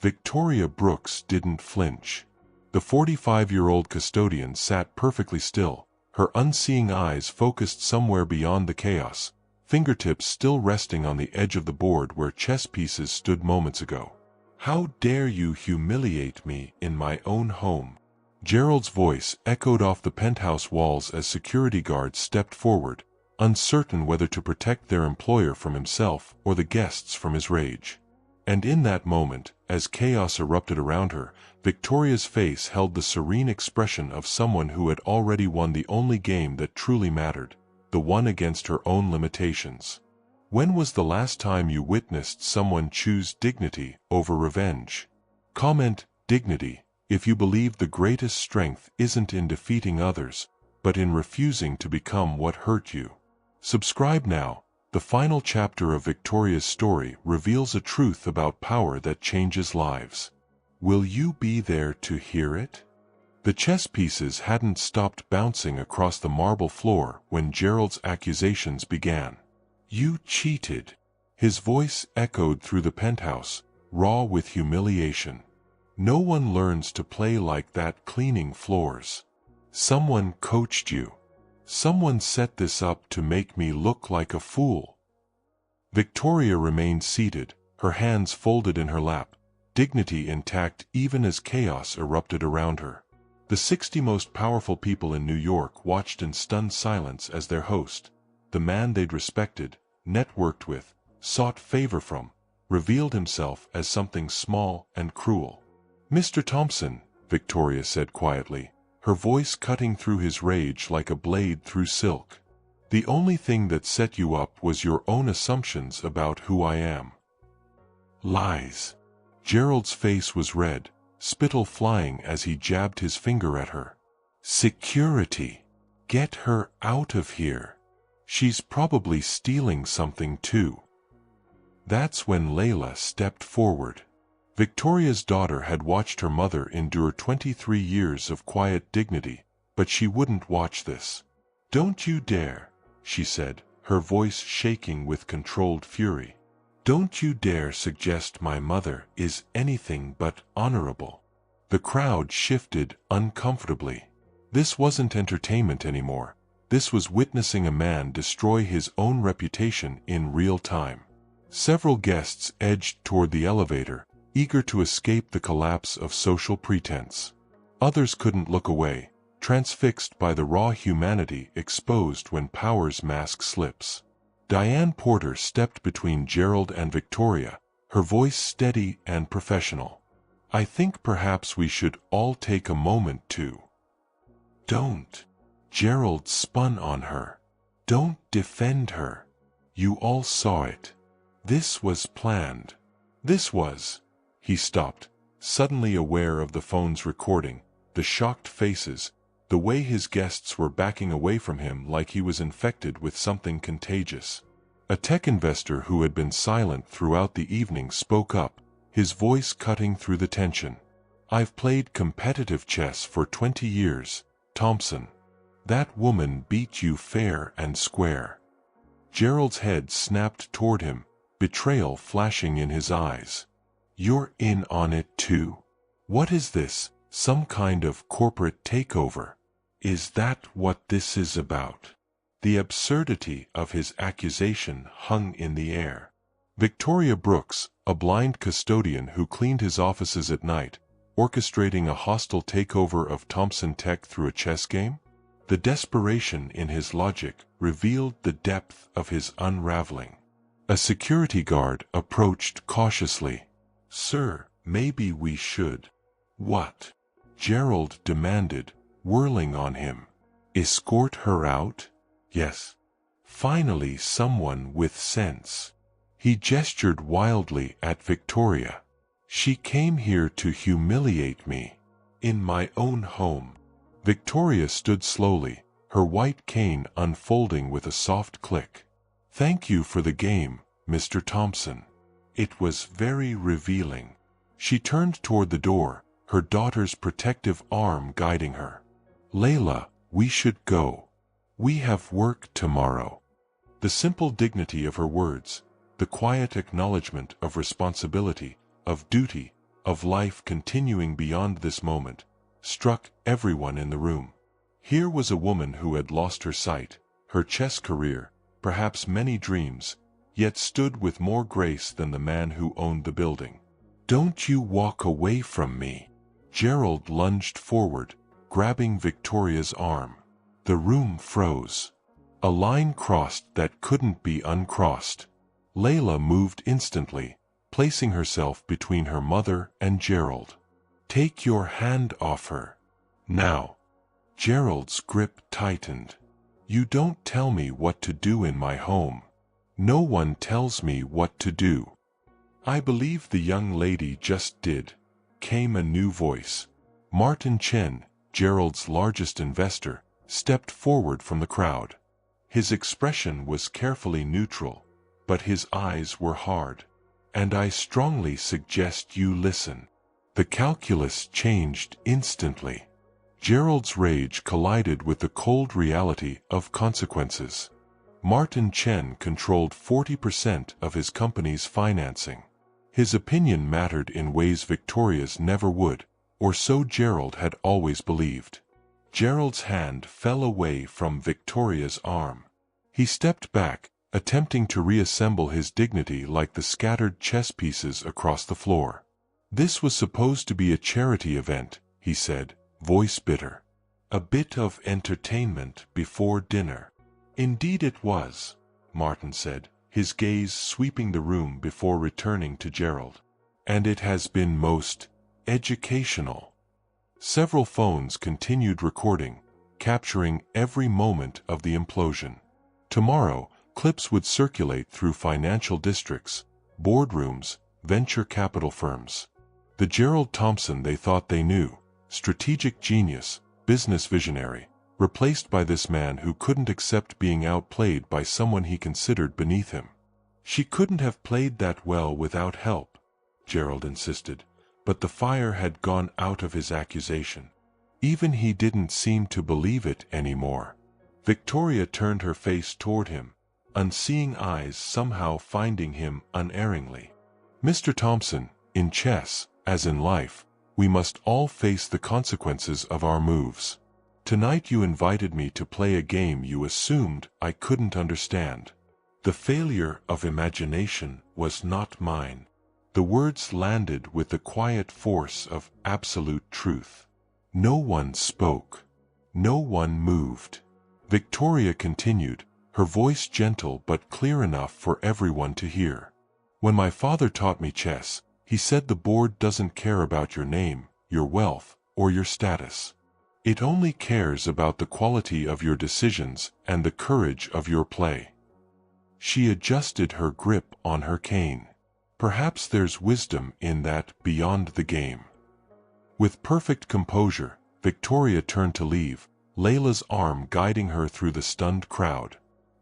Victoria Brooks didn't flinch. The 45-year-old custodian sat perfectly still, her unseeing eyes focused somewhere beyond the chaos, fingertips still resting on the edge of the board where chess pieces stood moments ago. How dare you humiliate me in my own home? Gerald's voice echoed off the penthouse walls as security guards stepped forward, uncertain whether to protect their employer from himself or the guests from his rage. And in that moment, as chaos erupted around her, Victoria's face held the serene expression of someone who had already won the only game that truly mattered, the one against her own limitations. When was the last time you witnessed someone choose dignity over revenge? Comment dignity if you believe the greatest strength isn't in defeating others, but in refusing to become what hurt you. Subscribe now. The final chapter of Victoria's story reveals a truth about power that changes lives. Will you be there to hear it? The chess pieces hadn't stopped bouncing across the marble floor when Gerald's accusations began. You cheated. His voice echoed through the penthouse, raw with humiliation. No one learns to play like that cleaning floors. Someone coached you. Someone set this up to make me look like a fool. Victoria remained seated, her hands folded in her lap, dignity intact even as chaos erupted around her. The 60 most powerful people in New York watched in stunned silence as their host, the man they'd respected, networked with, sought favor from, revealed himself as something small and cruel. Mr. Thompson, Victoria said quietly, her voice cutting through his rage like a blade through silk. The only thing that set you up was your own assumptions about who I am. Lies. Gerald's face was red, spittle flying as he jabbed his finger at her. Security. Get her out of here. She's probably stealing something too. That's when Layla stepped forward. Victoria's daughter had watched her mother endure 23 years of quiet dignity, but she wouldn't watch this. Don't you dare, she said, her voice shaking with controlled fury. Don't you dare suggest my mother is anything but honorable. The crowd shifted uncomfortably. This wasn't entertainment anymore. This was witnessing a man destroy his own reputation in real time. Several guests edged toward the elevator, eager to escape the collapse of social pretense. Others couldn't look away, transfixed by the raw humanity exposed when power's mask slips. Diane Porter stepped between Gerald and Victoria, her voice steady and professional. I think perhaps we should all take a moment to. Don't. Gerald spun on her. Don't defend her. You all saw it. This was planned. This was. He stopped, suddenly aware of the phone's recording, the shocked faces, the way his guests were backing away from him like he was infected with something contagious. A tech investor who had been silent throughout the evening spoke up, his voice cutting through the tension. I've played competitive chess for 20 years, Thompson. That woman beat you fair and square. Gerald's head snapped toward him, betrayal flashing in his eyes. You're in on it too. What is this, some kind of corporate takeover? Is that what this is about? The absurdity of his accusation hung in the air. Victoria Brooks, a blind custodian who cleaned his offices at night, orchestrating a hostile takeover of Thompson Tech through a chess game? The desperation in his logic revealed the depth of his unraveling. A security guard approached cautiously. Sir, maybe we should. What? Gerald demanded, whirling on him. Escort her out? Yes. Finally someone with sense. He gestured wildly at Victoria. She came here to humiliate me. In my own home. Victoria stood slowly, her white cane unfolding with a soft click. Thank you for the game, Mr. Thompson. It was very revealing. She turned toward the door, her daughter's protective arm guiding her. Layla, we should go. We have work tomorrow. The simple dignity of her words, the quiet acknowledgement of responsibility, of duty, of life continuing beyond this moment, struck everyone in the room. Here was a woman who had lost her sight, her chess career, perhaps many dreams, yet stood with more grace than the man who owned the building. Don't you walk away from me. Gerald lunged forward, grabbing Victoria's arm. The room froze. A line crossed that couldn't be uncrossed. Layla moved instantly, placing herself between her mother and Gerald. Take your hand off her. Now. Gerald's grip tightened. You don't tell me what to do in my home. No one tells me what to do. I believe the young lady just did, came a new voice. Martin Chen, Gerald's largest investor, stepped forward from the crowd. His expression was carefully neutral, but his eyes were hard. And I strongly suggest you listen. The calculus changed instantly. Gerald's rage collided with the cold reality of consequences. Martin Chen controlled 40% of his company's financing. His opinion mattered in ways Victoria's never would, or so Gerald had always believed. Gerald's hand fell away from Victoria's arm. He stepped back, attempting to reassemble his dignity like the scattered chess pieces across the floor. This was supposed to be a charity event, he said, voice bitter. A bit of entertainment before dinner. Indeed it was, Martin said, his gaze sweeping the room before returning to Gerald. And it has been most educational. Several phones continued recording, capturing every moment of the implosion. Tomorrow, clips would circulate through financial districts, boardrooms, venture capital firms. The Gerald Thompson they thought they knew, strategic genius, business visionary, replaced by this man who couldn't accept being outplayed by someone he considered beneath him. She couldn't have played that well without help, Gerald insisted, but the fire had gone out of his accusation. Even he didn't seem to believe it anymore. Victoria turned her face toward him, unseeing eyes somehow finding him unerringly. Mr. Thompson, in chess, as in life, we must all face the consequences of our moves. Tonight you invited me to play a game you assumed I couldn't understand. The failure of imagination was not mine. The words landed with the quiet force of absolute truth. No one spoke. No one moved. Victoria continued, her voice gentle but clear enough for everyone to hear. When my father taught me chess, he said the board doesn't care about your name, your wealth, or your status. It only cares about the quality of your decisions and the courage of your play. She adjusted her grip on her cane. Perhaps there's wisdom in that beyond the game. With perfect composure, Victoria turned to leave, Layla's arm guiding her through the stunned crowd.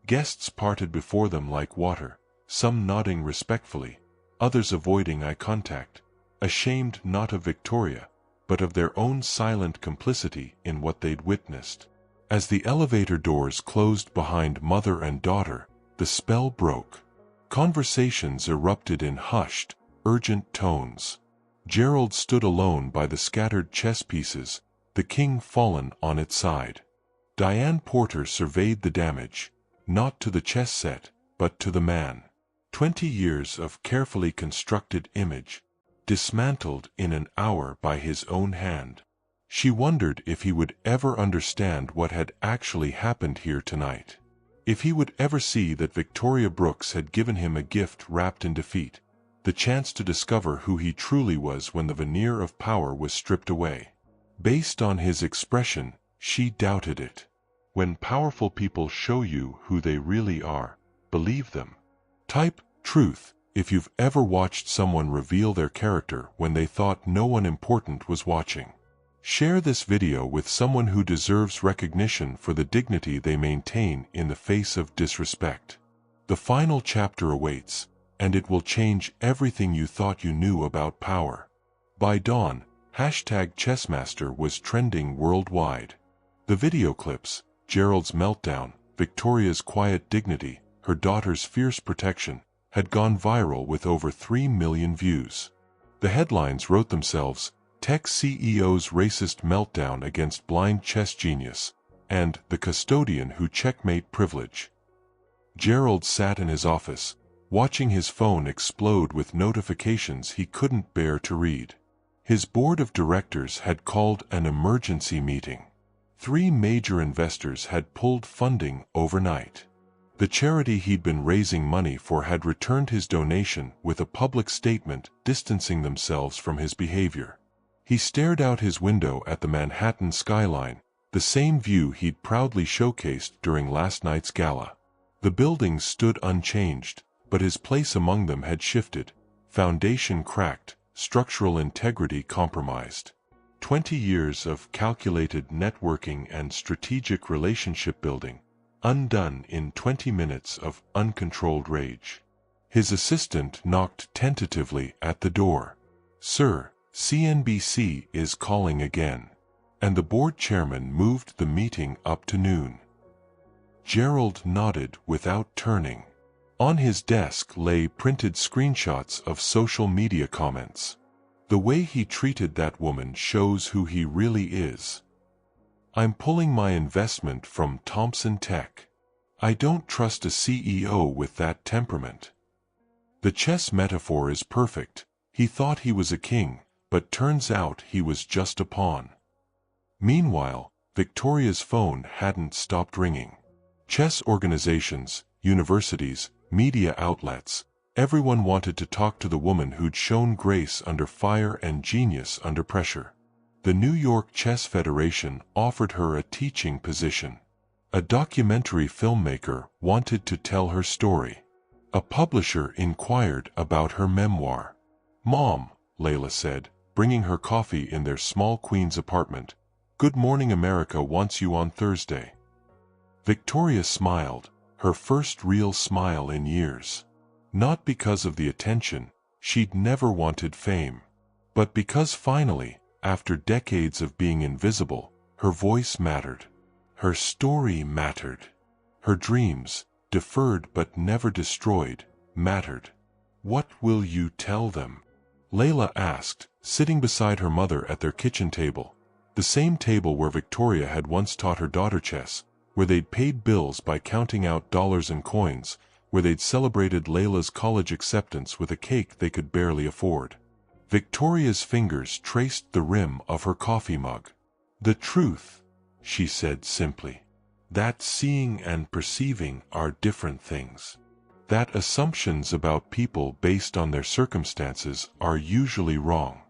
Guests parted before them like water, some nodding respectfully, others avoiding eye contact, ashamed not of Victoria, but of their own silent complicity in what they'd witnessed. As the elevator doors closed behind mother and daughter, the spell broke. Conversations erupted in hushed, urgent tones. Gerald stood alone by the scattered chess pieces, the king fallen on its side. Diane Porter surveyed the damage, not to the chess set, but to the man. 20 years of carefully constructed image, dismantled in an hour by his own hand. She wondered if he would ever understand what had actually happened here tonight. If he would ever see that Victoria Brooks had given him a gift wrapped in defeat, the chance to discover who he truly was when the veneer of power was stripped away. Based on his expression, she doubted it. When powerful people show you who they really are, believe them. Type truth if you've ever watched someone reveal their character when they thought no one important was watching. Share this video with someone who deserves recognition for the dignity they maintain in the face of disrespect. The final chapter awaits, and it will change everything you thought you knew about power. By dawn, #Chessmaster was trending worldwide. The video clips, Gerald's meltdown, Victoria's quiet dignity, her daughter's fierce protection, had gone viral with over 3 million views. The headlines wrote themselves: Tech CEO's racist meltdown against blind chess genius, and the custodian who checkmate privilege. Gerald sat in his office, watching his phone explode with notifications he couldn't bear to read. His board of directors had called an emergency meeting. 3 major investors had pulled funding overnight. The charity he'd been raising money for had returned his donation with a public statement distancing themselves from his behavior. He stared out his window at the Manhattan skyline, the same view he'd proudly showcased during last night's gala. The buildings stood unchanged, but his place among them had shifted, foundation cracked, structural integrity compromised. 20 years of calculated networking and strategic relationship building, undone in 20 minutes of uncontrolled rage. His assistant knocked tentatively at the door. "Sir, CNBC is calling again." And the board chairman moved the meeting up to noon. Gerald nodded without turning. On his desk lay printed screenshots of social media comments. The way he treated that woman shows who he really is. "I'm pulling my investment from Thompson Tech. I don't trust a CEO with that temperament." The chess metaphor is perfect. He thought he was a king, but turns out he was just a pawn. Meanwhile, Victoria's phone hadn't stopped ringing. Chess organizations, universities, media outlets, everyone wanted to talk to the woman who'd shown grace under fire and genius under pressure. The New York Chess Federation offered her a teaching position. A documentary filmmaker wanted to tell her story. A publisher inquired about her memoir. "Mom," Layla said, bringing her coffee in their small Queens apartment, "Good Morning America wants you on Thursday." Victoria smiled, her first real smile in years. Not because of the attention, she'd never wanted fame, but because finally, after decades of being invisible, her voice mattered. Her story mattered. Her dreams, deferred but never destroyed, mattered. "What will you tell them?" Layla asked, sitting beside her mother at their kitchen table, the same table where Victoria had once taught her daughter chess, where they'd paid bills by counting out dollars and coins, where they'd celebrated Layla's college acceptance with a cake they could barely afford. Victoria's fingers traced the rim of her coffee mug. "The truth," she said simply. "That seeing and perceiving are different things. That assumptions about people based on their circumstances are usually wrong.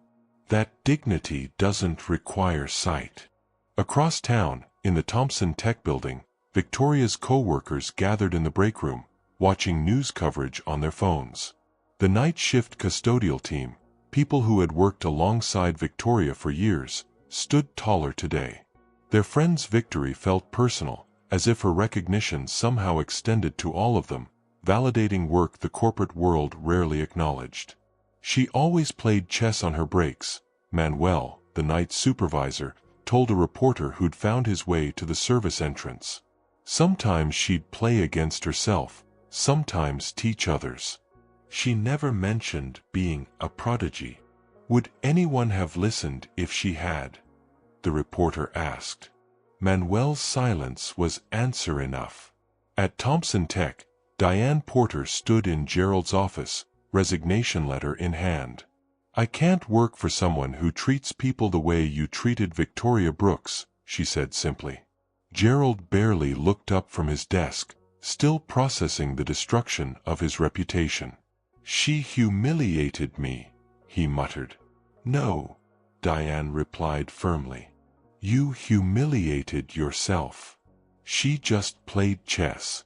That dignity doesn't require sight." Across town, in the Thompson Tech building, Victoria's co-workers gathered in the break room, watching news coverage on their phones. The night shift custodial team, people who had worked alongside Victoria for years, stood taller today. Their friend's victory felt personal, as if her recognition somehow extended to all of them, validating work the corporate world rarely acknowledged. "She always played chess on her breaks," Manuel, the night supervisor, told a reporter who'd found his way to the service entrance. "Sometimes she'd play against herself, sometimes teach others. She never mentioned being a prodigy." "Would anyone have listened if she had?" the reporter asked. Manuel's silence was answer enough. At Thompson Tech, Diane Porter stood in Gerald's office, resignation letter in hand. "I can't work for someone who treats people the way you treated Victoria Brooks," she said simply. Gerald barely looked up from his desk, still processing the destruction of his reputation. "She humiliated me," he muttered. "No," Diane replied firmly. "You humiliated yourself. She just played chess."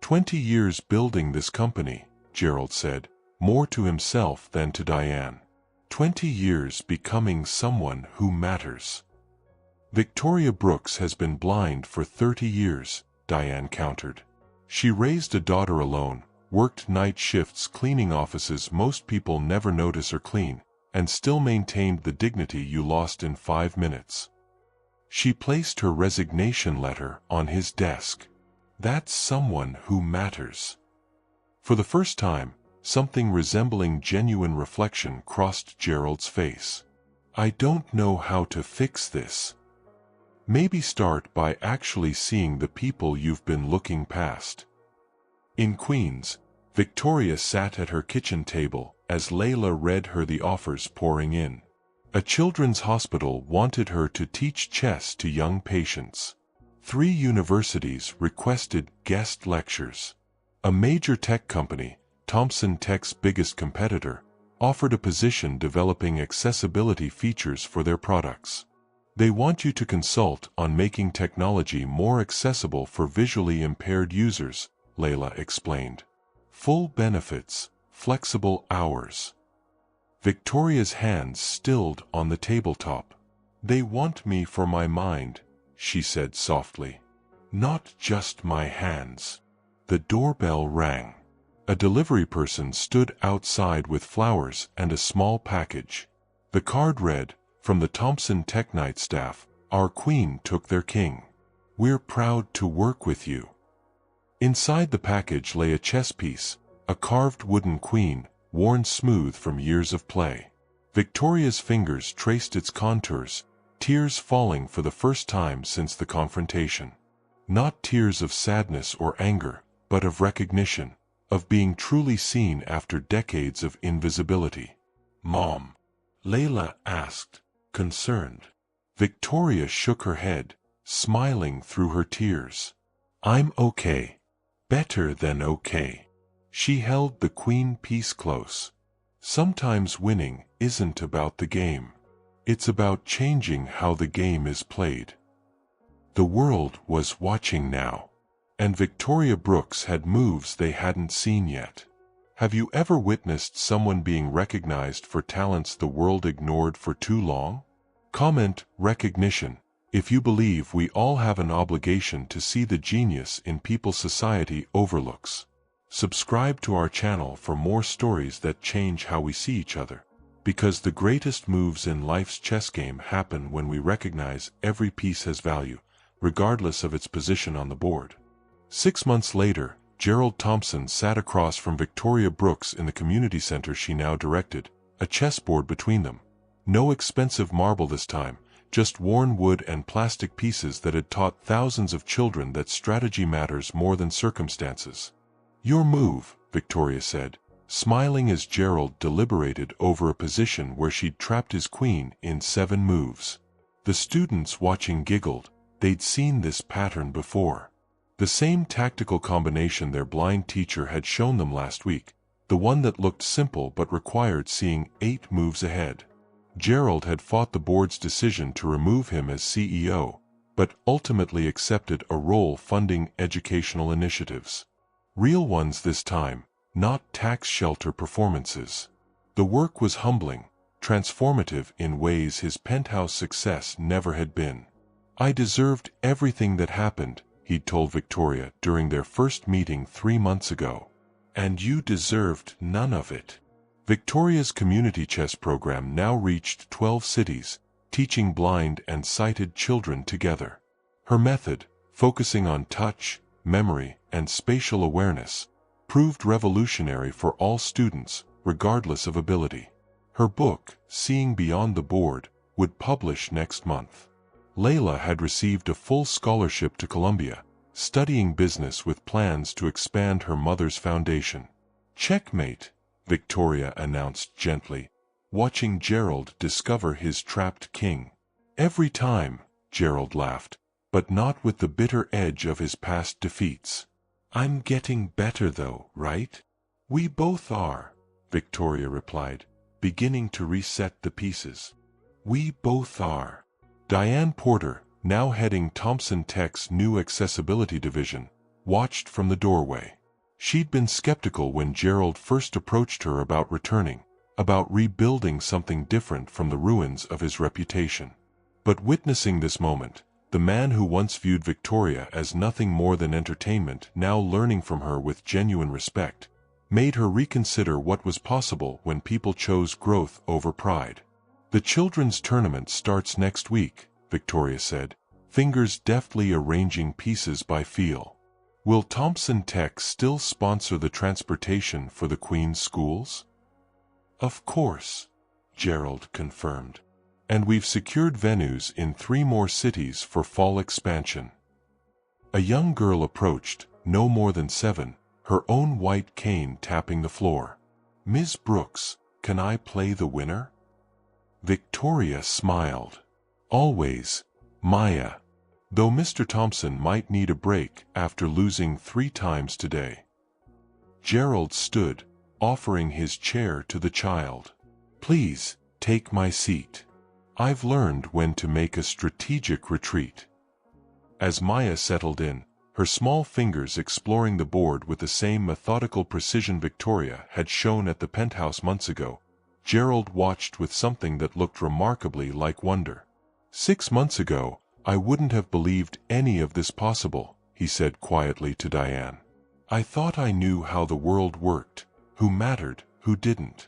20 years building this company, Gerald said, more to himself than to Diane. 20 years becoming someone who matters. Victoria Brooks has been blind for 30 years, Diane countered. She raised a daughter alone, worked night shifts cleaning offices most people never notice or clean, and still maintained the dignity you lost in 5 minutes. She placed her resignation letter on his desk. That's someone who matters. For the first time, something resembling genuine reflection crossed Gerald's face. I don't know how to fix this. Maybe start by actually seeing the people you've been looking past. In Queens, Victoria sat at her kitchen table as Layla read her the offers pouring in. A children's hospital wanted her to teach chess to young patients. 3 universities requested guest lectures. A major tech company, Thomson Tech's biggest competitor, offered a position developing accessibility features for their products. They want you to consult on making technology more accessible for visually impaired users, Layla explained. Full benefits, flexible hours. Victoria's hands stilled on the tabletop. They want me for my mind, she said softly. Not just my hands. The doorbell rang. A delivery person stood outside with flowers and a small package. The card read, from the Thomson Tech Night staff, our queen took their king. We're proud to work with you. Inside the package lay a chess piece, a carved wooden queen, worn smooth from years of play. Victoria's fingers traced its contours, tears falling for the first time since the confrontation. Not tears of sadness or anger, but of recognition, of being truly seen after decades of invisibility. Mom? Layla asked, concerned. Victoria shook her head, smiling through her tears. I'm okay. Better than okay. She held the queen piece close. Sometimes winning isn't about the game. It's about changing how the game is played. The world was watching now. And Victoria Brooks had moves they hadn't seen yet. Have you ever witnessed someone being recognized for talents the world ignored for too long? Comment recognition if you believe we all have an obligation to see the genius in people society overlooks. Subscribe to our channel for more stories that change how we see each other. Because the greatest moves in life's chess game happen when we recognize every piece has value, regardless of its position on the board. 6 months later, Gerald Thompson sat across from Victoria Brooks in the community center she now directed, a chessboard between them. No expensive marble this time, just worn wood and plastic pieces that had taught thousands of children that strategy matters more than circumstances. Your move, Victoria said, smiling as Gerald deliberated over a position where she'd trapped his queen in 7 moves. The students watching giggled. They'd seen this pattern before. The same tactical combination their blind teacher had shown them last week, the one that looked simple but required seeing 8 moves ahead. Gerald had fought the board's decision to remove him as CEO, but ultimately accepted a role funding educational initiatives. Real ones this time, not tax shelter performances. The work was humbling, transformative in ways his penthouse success never had been. I deserved everything that happened, he'd told Victoria during their first meeting 3 months ago. And you deserved none of it. Victoria's community chess program now reached 12 cities, teaching blind and sighted children together. Her method, focusing on touch, memory, and spatial awareness, proved revolutionary for all students, regardless of ability. Her book, Seeing Beyond the Board, would publish next month. Layla had received a full scholarship to Columbia, studying business with plans to expand her mother's foundation. Checkmate, Victoria announced gently, watching Gerald discover his trapped king. Every time, Gerald laughed, but not with the bitter edge of his past defeats. I'm getting better though, right? We both are, Victoria replied, beginning to reset the pieces. We both are. Diane Porter, now heading Thomson Tech's new accessibility division, watched from the doorway. She'd been skeptical when Gerald first approached her about returning, about rebuilding something different from the ruins of his reputation. But witnessing this moment, the man who once viewed Victoria as nothing more than entertainment, now learning from her with genuine respect, made her reconsider what was possible when people chose growth over pride. "The children's tournament starts next week," Victoria said, fingers deftly arranging pieces by feel. "Will Thompson Tech still sponsor the transportation for the Queen's schools?" "Of course," Gerald confirmed. "And we've secured venues in 3 more cities for fall expansion." A young girl approached, no more than 7, her own white cane tapping the floor. "Ms. Brooks, can I play the winner?" Victoria smiled. "Always, Maya. Though Mr. Thompson might need a break after losing 3 times today." Gerald stood, offering his chair to the child. "Please, take my seat. I've learned when to make a strategic retreat." As Maya settled in, her small fingers exploring the board with the same methodical precision Victoria had shown at the penthouse months ago, Gerald watched with something that looked remarkably like wonder. "6 months ago, I wouldn't have believed any of this possible," he said quietly to Diane. "I thought I knew how the world worked, who mattered, who didn't."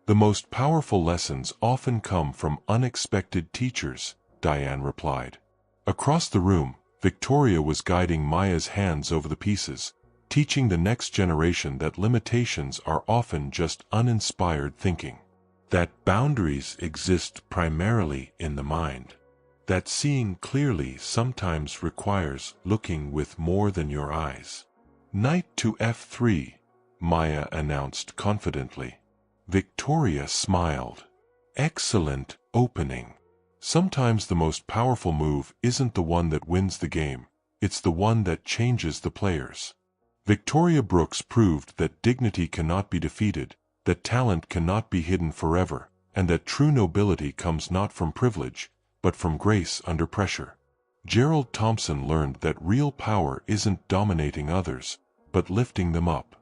"The most powerful lessons often come from unexpected teachers," Diane replied. Across the room, Victoria was guiding Maya's hands over the pieces, teaching the next generation that limitations are often just uninspired thinking. That boundaries exist primarily in the mind. That seeing clearly sometimes requires looking with more than your eyes. "Knight to F3, Maya announced confidently. Victoria smiled. "Excellent opening." Sometimes the most powerful move isn't the one that wins the game, it's the one that changes the players. Victoria Brooks proved that dignity cannot be defeated, that talent cannot be hidden forever, and that true nobility comes not from privilege, but from grace under pressure. Gerald Thompson learned that real power isn't dominating others, but lifting them up.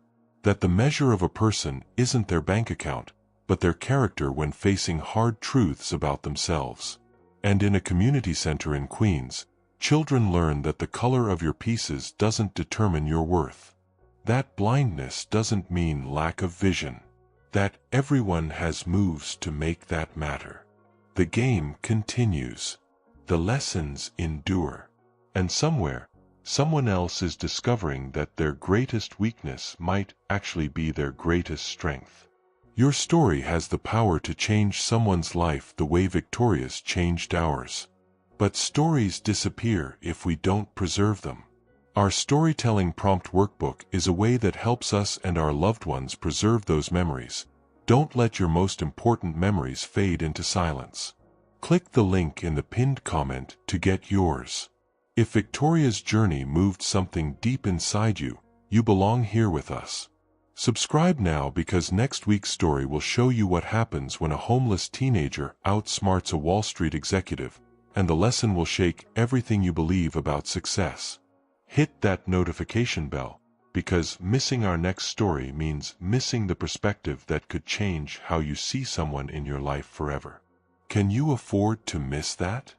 That the measure of a person isn't their bank account, but their character when facing hard truths about themselves. And in a community center in Queens, children learn that the color of your pieces doesn't determine your worth. That blindness doesn't mean lack of vision. That everyone has moves to make that matter. The game continues. The lessons endure. And somewhere, someone else is discovering that their greatest weakness might actually be their greatest strength. Your story has the power to change someone's life the way Victoria's changed ours. But stories disappear if we don't preserve them. Our storytelling prompt workbook is a way that helps us and our loved ones preserve those memories. Don't let your most important memories fade into silence. Click the link in the pinned comment to get yours. If Victoria's journey moved something deep inside you, you belong here with us. Subscribe now because next week's story will show you what happens when a homeless teenager outsmarts a Wall Street executive, and the lesson will shake everything you believe about success. Hit that notification bell, because missing our next story means missing the perspective that could change how you see someone in your life forever. Can you afford to miss that?